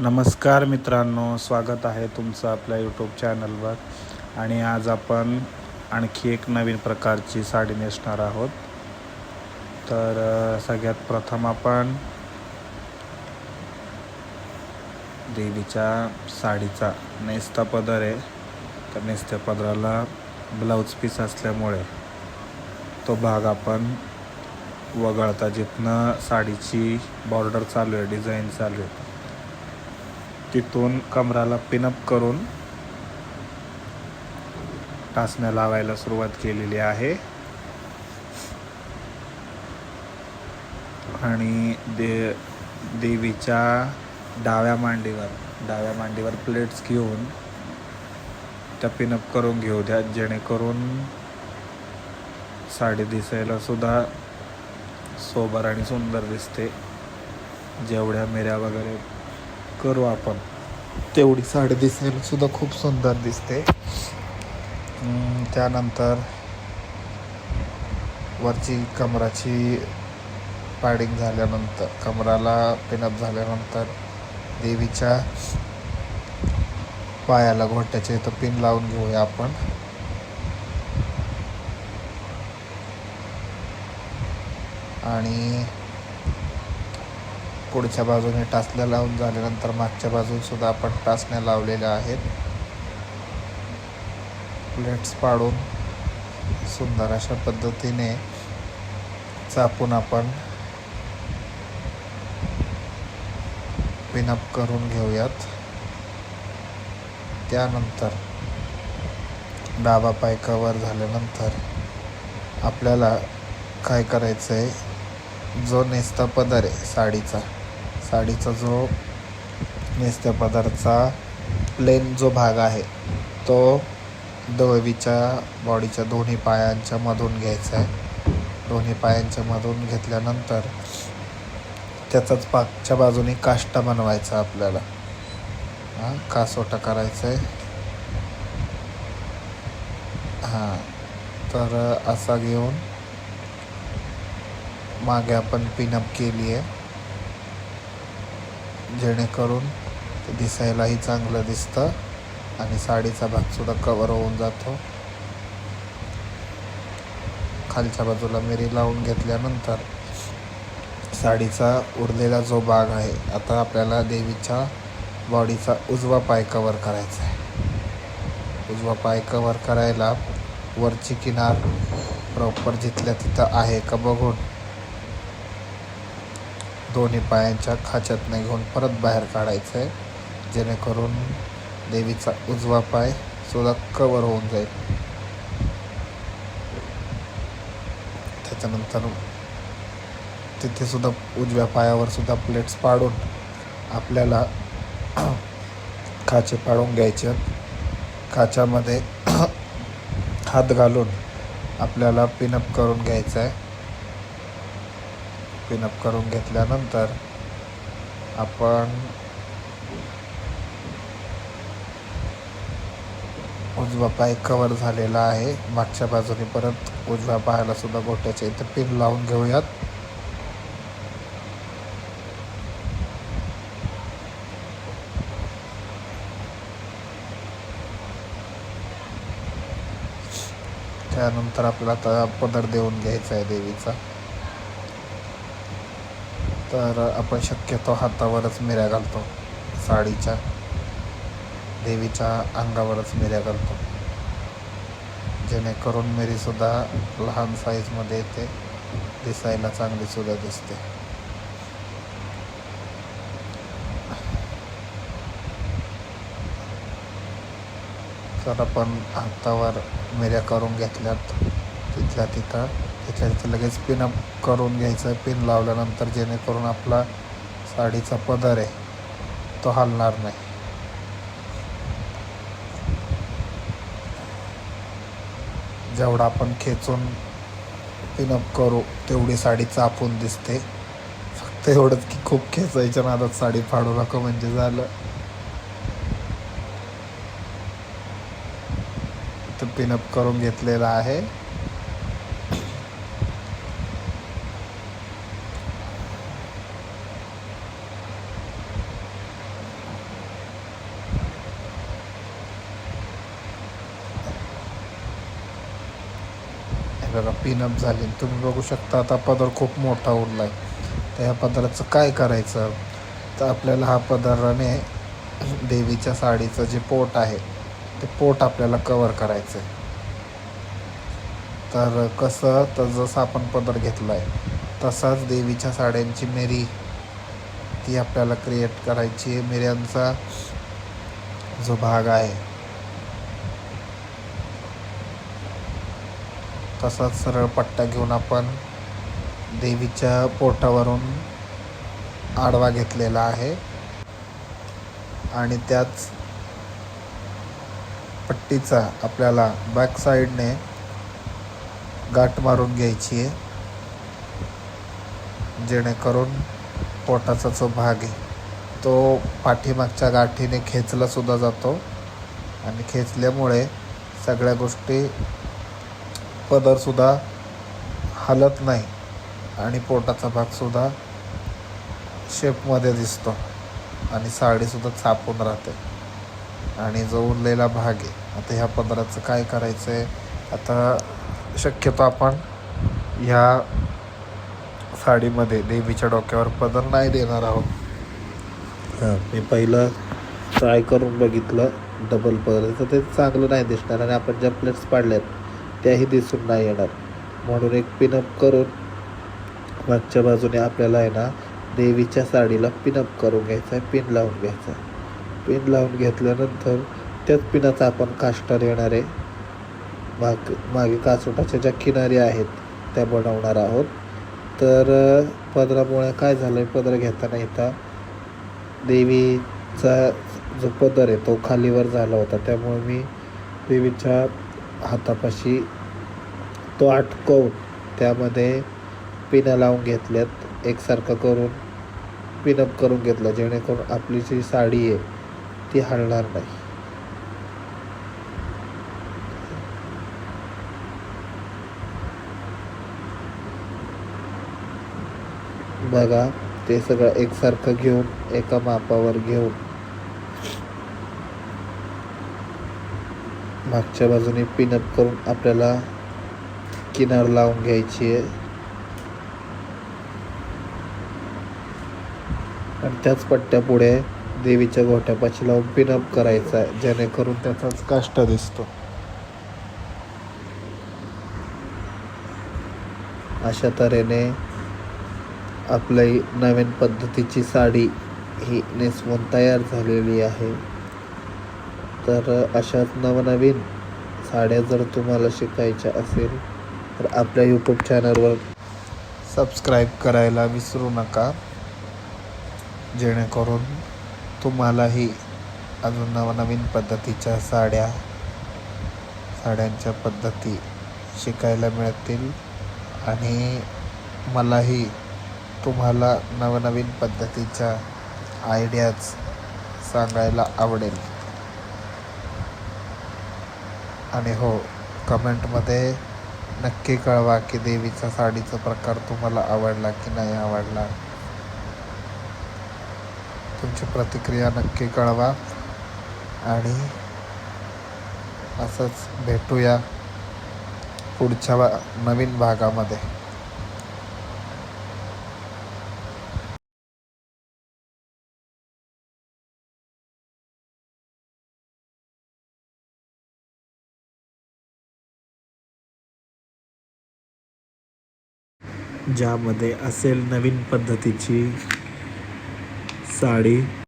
नमस्कार मित्रांनो, स्वागत आहे तुमचं आपल्या यूट्यूब चॅनलवर. आणि आज आपण आणखी एक नवीन प्रकारची साडी नेसणार आहोत. तर सगळ्यात प्रथम आपण देवीच्या साडीचा नेसता पदर आहे. तर नेसत्या पदराला ब्लाऊज पीस असल्यामुळे तो भाग आपण वगळता, जिथनं साडीची बॉर्डर चालू आहे, डिझाईन चालू आहे, तिथून कमराला पिनअप करून टाचण्या लावायला सुरुवात केलेली आहे. आणि देवीच्या डाव्या मांडीवर प्लेट्स घेऊन त्या पिनअप करून घेऊ द्या, जेणेकरून साडी दिसायला सुद्धा सोबर आणि सुंदर दिसते. जेवढ्या मिऱ्या वगैरे करू आपण तेवढी साडी दिसायला सुद्धा खूप सुंदर दिसते. त्यानंतर वरची कमराची पॅडिंग झाल्यानंतर, कमराला पिनअप झाल्यानंतर देवीच्या पायाला घोट्याच्या इथं पिन लावून घेऊया आपण. आणि पुढच्या बाजूने टाचण्या लावून झाल्यानंतर मागच्या बाजून सुद्धा आपण टाचण्या लावलेल्या आहेत. प्लेट्स पाडून सुंदर अशा पद्धतीने चापून आपण पिनअप करून घेऊयात. त्यानंतर डावा पाय कवर झाल्यानंतर आपल्याला काय करायचं आहे, जो नेसता पदर आहे साडीचा जो नेसत्या पदरचा प्लेन जो भाग आहे, तो देवीच्या बॉडीच्या दोन्ही पायांच्या मधून घ्यायचा आहे. दोन्ही पायांच्या मधून घेतल्यानंतर त्याचाच पाठच्या बाजूने काष्टा बनवायचा आपल्याला. कासोटा करायचा आहे. तर असा घेऊन मागे आपण पिनअप केली आहे, जेणेकरून ते दिसायलाही चांगलं दिसतं आणि साडीचा भाग सुद्धा कवर होऊन जातो. खालच्या बाजूला मिरी लावून घेतल्यानंतर साडीचा उरलेला जो भाग आहे, आता आपल्याला देवीच्या बॉडीचा उजवा पाय कवर करायचा आहे. उजवा पाय कवर करायला वरची किनार प्रॉपर जिथल्या तिथं आहे का बघून दोन्ही पायांच्या खाच्यातनं घेऊन परत बाहेर काढायचं आहे, जेणेकरून देवीचा उजवा पाय सुद्धा कवर होऊन जाईल. त्याच्यानंतर तिथे सुद्धा उजव्या पायावर सुद्धा प्लेट्स पाडून आपल्याला खाचे पाडून घ्यायचे. खाच्यामध्ये हात घालून आपल्याला पिनअप करून घ्यायचं आहे. पिनअप करून घेतल्यानंतर आपण उजवा पाय कवर झालेला आहे. मागच्या बाजूने परत उजव्या पायाला सुद्धा गोट्याच्या इथे पिन लावून घेऊयात. त्यानंतर आपल्याला आता पदर देऊन घ्यायचा आहे देवीचा. तर आपण शक्यतो हातावरच मिऱ्या घालतो, साडीच्या देवीच्या अंगावरच मिऱ्या घालतो, जेणेकरून मिरीसुद्धा लहान साईजमध्ये येते, दिसायला चांगली सुद्धा दिसते. तर आपण हातावर मिऱ्या करून घेतल्यात, तिथल्या तिथं लगेच पिनअप करून घ्यायचं. पिन लावल्यानंतर जेणेकरून आपला साडीचा पदर आहे तो हलणार नाही. जेवढा आपण खेचून पिनअप करू तेवढी साडी चापून दिसते. फक्त एवढंच की खूप खेचायच्या नादात साडी फाडू नका म्हणजे झालं. तर पिनअप करून घेतलेला आहे. हे बघा पिनअप झाली. तुम्ही बघू शकता आता पदर खूप मोठा उरला आहे. तर ह्या पदराचं काय करायचं, तर आपल्याला हा पदराने देवीच्या साडीचं जे पोट आहे ते पोट आपल्याला कवर करायचं आहे. तर कसं, तर जसं आपण पदर घेतला आहे तसाच देवीच्या साड्यांची मेरी ती आपल्याला क्रिएट करायची आहे. मिऱ्यांचा जो भाग आहे तसाच सरळ पट्टा घेऊन आपण देवीच्या पोटावरून आडवा घेतलेला आहे आणि त्याच पट्टीचा आपल्याला बॅक साईडने गाठ मारून घ्यायची आहे, जेणेकरून पोटाचा जो भाग आहे तो पाठीमागच्या गाठीने खेचलासुद्धा जातो आणि खेचल्यामुळे सगळ्या गोष्टी पदरसुद्धा हलत नाही आणि पोटाचा भागसुद्धा शेपमध्ये दिसतो आणि साडीसुद्धा चापून राहते. आणि जो उरलेला भाग आहे, आता ह्या पदराचं काय करायचं आहे, आता शक्यतो आपण ह्या साडीमध्ये देवीच्या डोक्यावर पदर नाही देणार आहोत. मी पहिलं ट्राय करून बघितलं डबल पदर, तर ते चांगलं नाही दिसणार आणि आपण ज्या प्लेट्स पाडल्यात त्याही दिसून नाही येणार. म्हणून एक पिनअप करून मागच्या बाजूने आपल्याला आहे ना देवीच्या साडीला पिनअप करून घ्यायचं आहे, पिन लावून घ्यायचं आहे. पिन लावून घेतल्यानंतर त्याच पिनाचा आपण काष्टर येणार आहे, मागे कासोटाच्या ज्या किनारी आहेत त्या बनवणार आहोत. तर पदरामुळे काय झालं आहे, पदर घेताना इथं देवीचा जो पदर आहे तो खालीवर झाला होता, त्यामुळे मी देवीच्या हातापाशी तो अटकवून त्यामध्ये पिनं लावून घेतल्यात, एकसारखं करून पिनअप करून घेतलं, जेणेकरून आपली जी साडी आहे ती हलणार नाही. बघा, ते सगळं एकसारखं घेऊन एका मापावर घेऊन मागच्या बाजूने पिनअप करून आपल्याला किनार लावून घ्यायची आहे आणि त्याच पट्ट्या पुढे देवीच्या गोठ्यापाशी लावून पिनअप करायचा आहे, जेणेकरून त्याचाच काष्ट दिसतो. अशा तऱ्हेने आपली नवीन पद्धतीची साडी ही नेसवून तयार झालेली आहे. तर अशाच नवनवीन साड्या जर तुम्हाला शिकायच्या असेल तर आपल्या यूट्यूब चॅनलवर सबस्क्राईब करायला विसरू नका, जेणेकरून तुम्हालाही अजून नवनवीन पद्धतीच्या साड्यांच्या पद्धती शिकायला मिळतील आणि मलाही तुम्हाला नवनवीन पद्धतीच्या आयडियाज सांगायला आवडेल. आणि हो, कमेंटमध्ये नक्की कळवा की देवीचा साडीचा प्रकार तुम्हाला आवडला की नाही आवडला. तुमची प्रतिक्रिया नक्की कळवा आणि असंच भेटूया पुढच्या नवीन भागामध्ये. ज्यामध्ये असेल नवीन पद्धतीची साडी